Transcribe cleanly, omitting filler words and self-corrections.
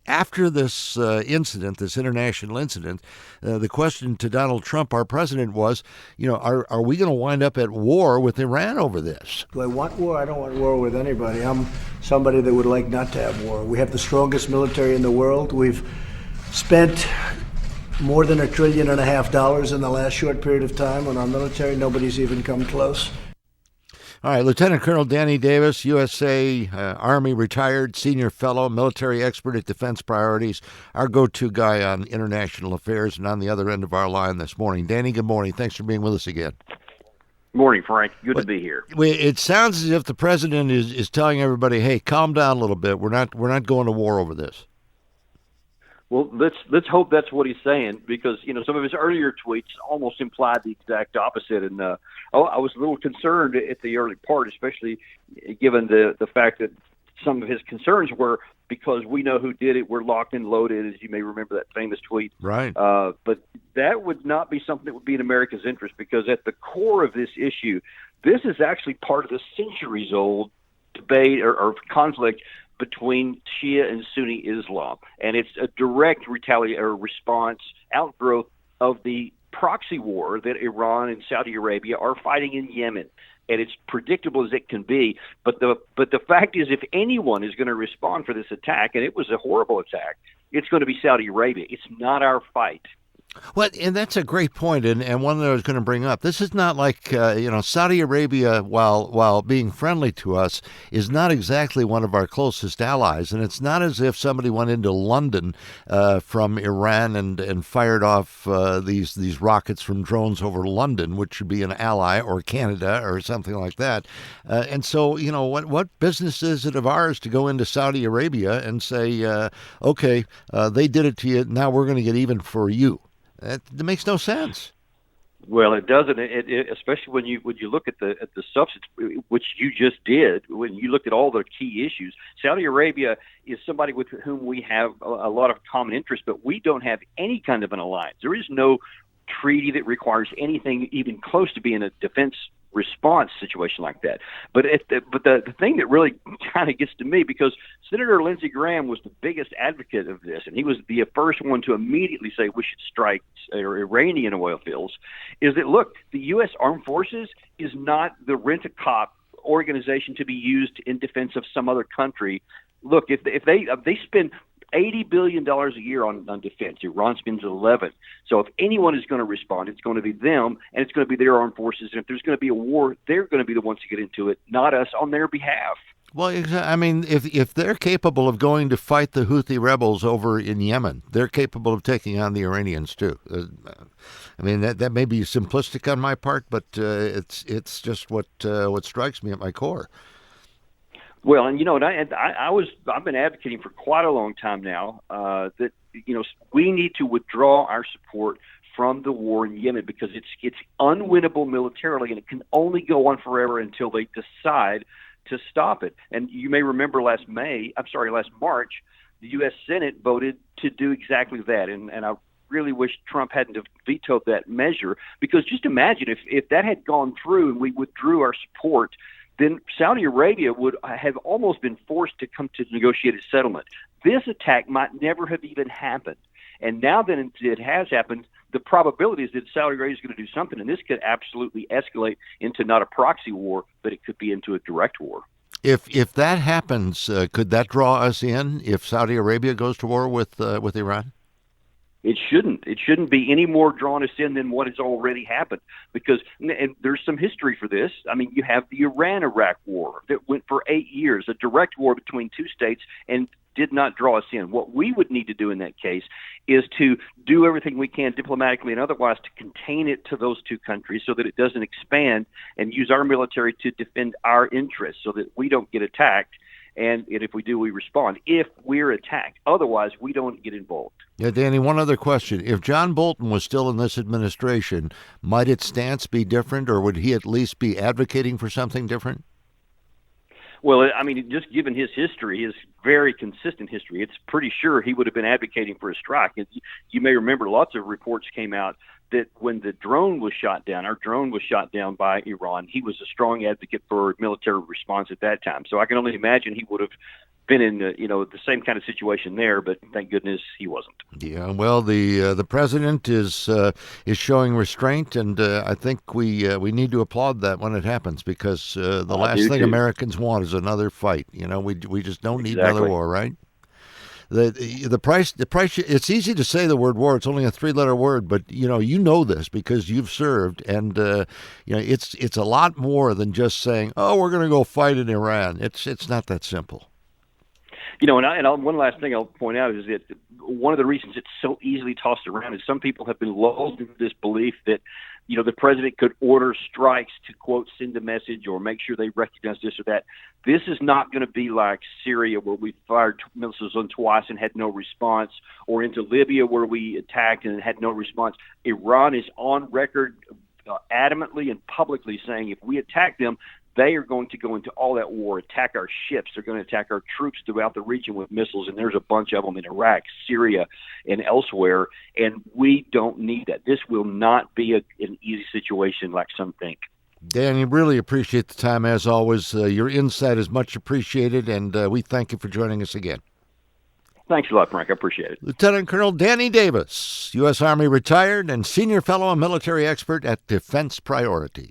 after this incident, this international incident, the question to Donald Trump, our president, was, are we going to wind up at war with Iran over this? Do I want war? I don't want war with anybody. I'm somebody that would like not to have war. We have the strongest military in the world. We've spent more than $1.5 trillion in the last short period of time on our military. Nobody's even come close. All right, Lieutenant Colonel Danny Davis, USA Army retired, senior fellow, military expert at Defense Priorities, our go-to guy on international affairs, and on the other end of our line this morning. Danny, good morning. Thanks for being with us again. Morning, Frank. Good to be here. It sounds as if the president is telling everybody, "Hey, calm down a little bit. We're not going to war over this." Well, let's hope that's what he's saying, because some of his earlier tweets almost implied the exact opposite. And I was a little concerned at the early part, especially given the fact that some of his concerns were because we know who did it, we're locked and loaded, as you may remember that famous tweet. Right. But that would not be something that would be in America's interest, because at the core of this issue, this is actually part of the centuries-old debate or conflict between Shia and Sunni Islam, and it's a direct response, outgrowth of the proxy war that Iran and Saudi Arabia are fighting in Yemen, and it's predictable as it can be. But the fact is, if anyone is going to respond for this attack, and it was a horrible attack, it's going to be Saudi Arabia. It's not our fight. Well, and that's a great point, and one that I was going to bring up. This is not like, Saudi Arabia, while being friendly to us, is not exactly one of our closest allies. And it's not as if somebody went into London from Iran and fired off these rockets from drones over London, which would be an ally, or Canada or something like that. And so, what business is it of ours to go into Saudi Arabia and say, okay, they did it to you, now we're going to get even for you? That makes no sense. Well, it doesn't, especially when you look at the substance, which you just did. When you look at all the key issues, Saudi Arabia is somebody with whom we have a lot of common interests, but we don't have any kind of an alliance. There is no treaty that requires anything even close to being a defense response situation like that. But the thing that really kind of gets to me, because Senator Lindsey Graham was the biggest advocate of this, and he was the first one to immediately say we should strike Iranian oil fields, is that, look, the U.S. Armed Forces is not the rent-a-cop organization to be used in defense of some other country. Look, if they spend $80 billion a year on defense. Iran spends 11. So if anyone is going to respond, it's going to be them, and it's going to be their armed forces. And if there's going to be a war, they're going to be the ones to get into it, not us on their behalf. Well, I mean, if they're capable of going to fight the Houthi rebels over in Yemen, they're capable of taking on the Iranians too. I mean, that may be simplistic on my part, but it's just what strikes me at my core. Well, and I've been advocating for quite a long time now that we need to withdraw our support from the war in Yemen, because it's unwinnable militarily, and it can only go on forever until they decide to stop it. And you may remember last March, the U.S. Senate voted to do exactly that, and I really wish Trump hadn't have vetoed that measure, because just imagine if that had gone through and we withdrew our support, then Saudi Arabia would have almost been forced to come to negotiated settlement. This attack might never have even happened. And now that it has happened, the probability is that Saudi Arabia is going to do something, and this could absolutely escalate into not a proxy war, but it could be into a direct war. If that happens, could that draw us in if Saudi Arabia goes to war with Iran? It shouldn't. It shouldn't be any more drawn us in than what has already happened, because and there's some history for this. I mean, you have the Iran-Iraq war that went for 8 years, a direct war between two states, and did not draw us in. What we would need to do in that case is to do everything we can diplomatically and otherwise to contain it to those two countries so that it doesn't expand, and use our military to defend our interests so that we don't get attacked. And if we do, we respond. If we're attacked, otherwise, we don't get involved. Yeah, Danny, one other question. If John Bolton was still in this administration, might its stance be different, or would he at least be advocating for something different? Well, I mean, just given his history, his very consistent history, it's pretty sure he would have been advocating for a strike. You may remember lots of reports came out that when the drone was shot down, our drone was shot down by Iran, he was a strong advocate for military response at that time. So I can only imagine he would have been in the same kind of situation there, but thank goodness he wasn't. Yeah, well, the president is showing restraint, and I think we need to applaud that when it happens, because the I last do thing too. Americans want is another fight. We just don't need another Exactly. war, right? The price. It's easy to say the word war. It's only a three-letter word, but you know this because you've served, and it's a lot more than just saying, "Oh, we're going to go fight in Iran." It's not that simple. One last thing I'll point out is that one of the reasons it's so easily tossed around is some people have been lulled into this belief that, the president could order strikes to, quote, send a message or make sure they recognize this or that. This is not going to be like Syria, where we fired missiles on twice and had no response, or into Libya, where we attacked and had no response. Iran is on record adamantly and publicly saying if we attack them, they are going to go into all that war, attack our ships. They're going to attack our troops throughout the region with missiles, and there's a bunch of them in Iraq, Syria, and elsewhere, and we don't need that. This will not be an easy situation like some think. Danny, really appreciate the time as always. Your insight is much appreciated, and we thank you for joining us again. Thanks a lot, Frank. I appreciate it. Lieutenant Colonel Danny Davis, U.S. Army retired and senior fellow and military expert at Defense Priority.